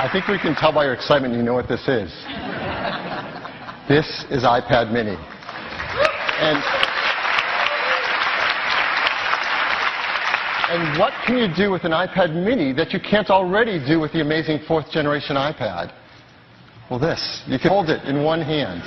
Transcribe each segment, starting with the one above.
I think we can tell by your excitement you know what this is. This is iPad mini. And what can you do with an iPad mini that you can't already do with the amazing 4th generation iPad? Well, this. You can hold it in one hand.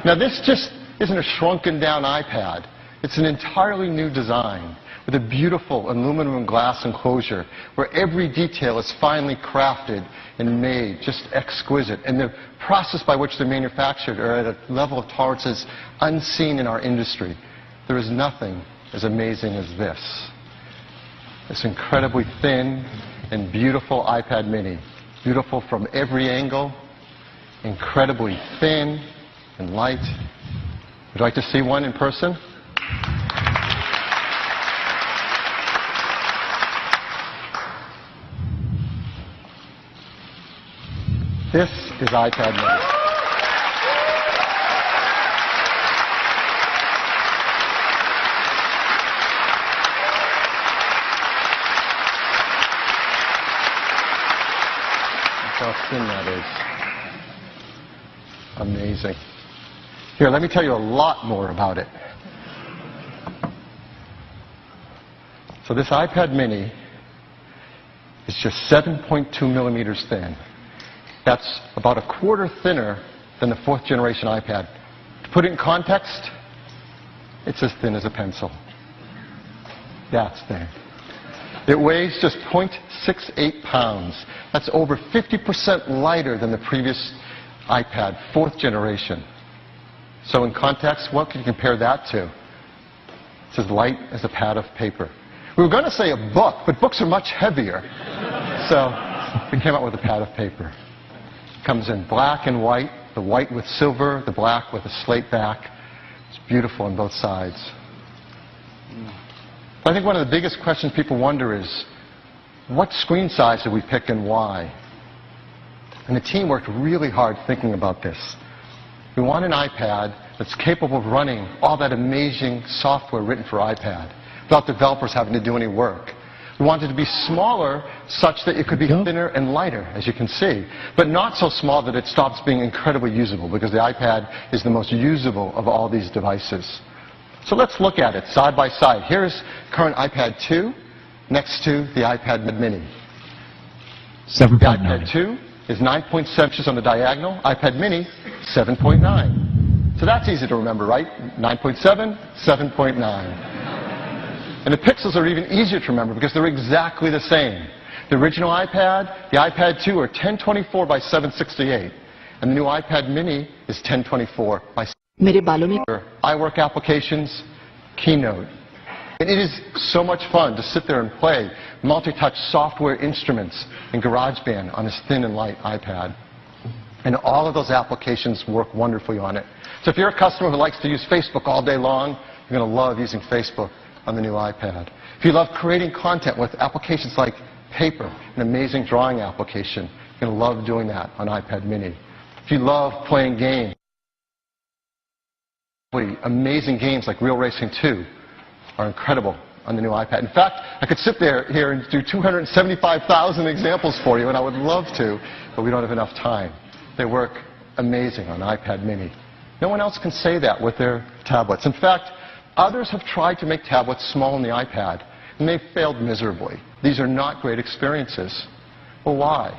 Now, this just isn't a shrunken down iPad. It's an entirely new design with a beautiful aluminum and glass enclosure where every detail is finely crafted and made, just exquisite. And the process by which they're manufactured are at a level of tolerances unseen in our industry. There is nothing as amazing as this. This incredibly thin and beautiful iPad mini. Beautiful from every angle, incredibly thin and light. Would you like to see one in person? This is iPad mini. That's how thin that is. Amazing. Here, let me tell you a lot more about it. So this iPad mini is just 7.2 millimeters thin. That's about a quarter thinner than the 4th generation iPad. To put it in context, it's as thin as a pencil. That's thin. It weighs just 0.68 pounds. That's over 50% lighter than the previous iPad, 4th generation. So in context, what can you compare that to? It's as light as a pad of paper. We were going to say a book, but books are much heavier. So we came out with a pad of paper. It comes in black and white, the white with silver, the black with a slate back. It's beautiful on both sides. I think one of the biggest questions people wonder is, what screen size did we pick and why? And the team worked really hard thinking about this. We want an iPad that's capable of running all that amazing software written for iPad without developers having to do any work. We wanted it to be smaller such that it could be thinner and lighter, as you can see, but not so small that it stops being incredibly usable, because the iPad is the most usable of all these devices. So let's look at it side by side. Here's current iPad 2 next to the iPad mini. 7.9. The iPad 2 is 9.7 inches on the diagonal. iPad mini, 7.9. So that's easy to remember, right? 9.7, 7.9. And the pixels are even easier to remember because they're exactly the same. The original iPad, the iPad 2 are 1024 by 768. And the new iPad mini is 1024 by 768. iWork applications, Keynote. And it is so much fun to sit there and play multi-touch software instruments in GarageBand on this thin and light iPad. And all of those applications work wonderfully on it. So if you're a customer who likes to use Facebook all day long, you're going to love using Facebook on the new iPad. If you love creating content with applications like Paper, an amazing drawing application, you're going to love doing that on iPad mini. If you love playing games, amazing games like Real Racing 2 are incredible on the new iPad. In fact, I could sit here and do 275,000 examples for you, and I would love to, but we don't have enough time. They work amazing on iPad mini. No one else can say that with their tablets. In fact, others have tried to make tablets small on the iPad, and they've failed miserably. These are not great experiences. Well, why?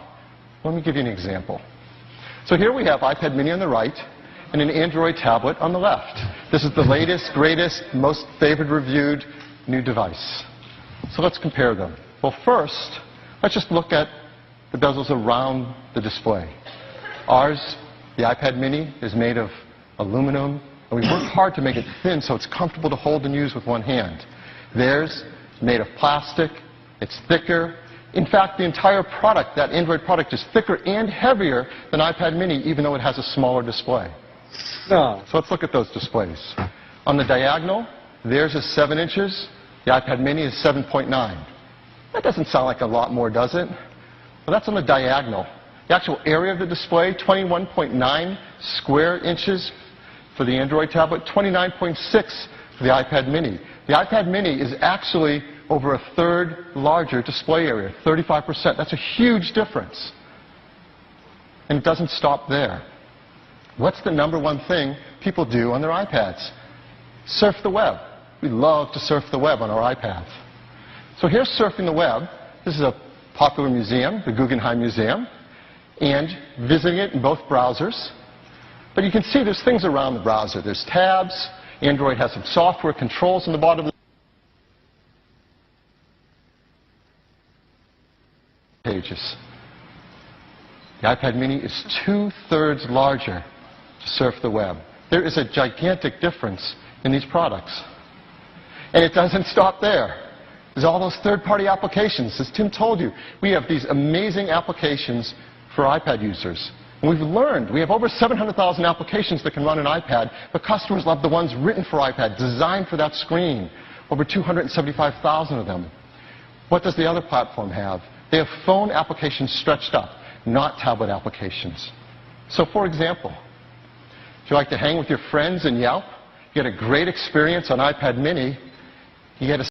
Let me give you an example. So here we have iPad mini on the right and an Android tablet on the left. This is the latest, greatest, most favored, reviewed new device. So let's compare them. Well, first, let's just look at the bezels around the display. Ours, the iPad mini, is made of aluminum, and we worked hard to make it thin so it's comfortable to hold and use with one hand. Theirs, made of plastic, it's thicker. In fact, the entire product, that Android product, is thicker and heavier than iPad mini, even though it has a smaller display. So let's look at those displays. On the diagonal, theirs is 7 inches, the iPad mini is 7.9. That doesn't sound like a lot more, does it? Well, that's on the diagonal. The actual area of the display, 21.9 square inches for the Android tablet, 29.6 for the iPad mini. The iPad mini is actually over a third larger display area, 35%. That's a huge difference. And it doesn't stop there. What's the number one thing people do on their iPads? Surf the web. We love to surf the web on our iPads. So here's surfing the web. This is a popular museum, the Guggenheim Museum, and visiting it in both browsers. But you can see there's things around the browser. There's tabs. Android has some software controls on the bottom of the pages. The iPad mini is 2/3 larger to surf the web. There is a gigantic difference in these products. And it doesn't stop there. There's all those third-party applications. As Tim told you, we have these amazing applications for iPad users. And we've learned, we have over 700,000 applications that can run an iPad, but customers love the ones written for iPad, designed for that screen. Over 275,000 of them. What does the other platform have? They have phone applications stretched up, not tablet applications. So for example, if you like to hang with your friends and Yelp, you get a great experience on iPad mini, you get a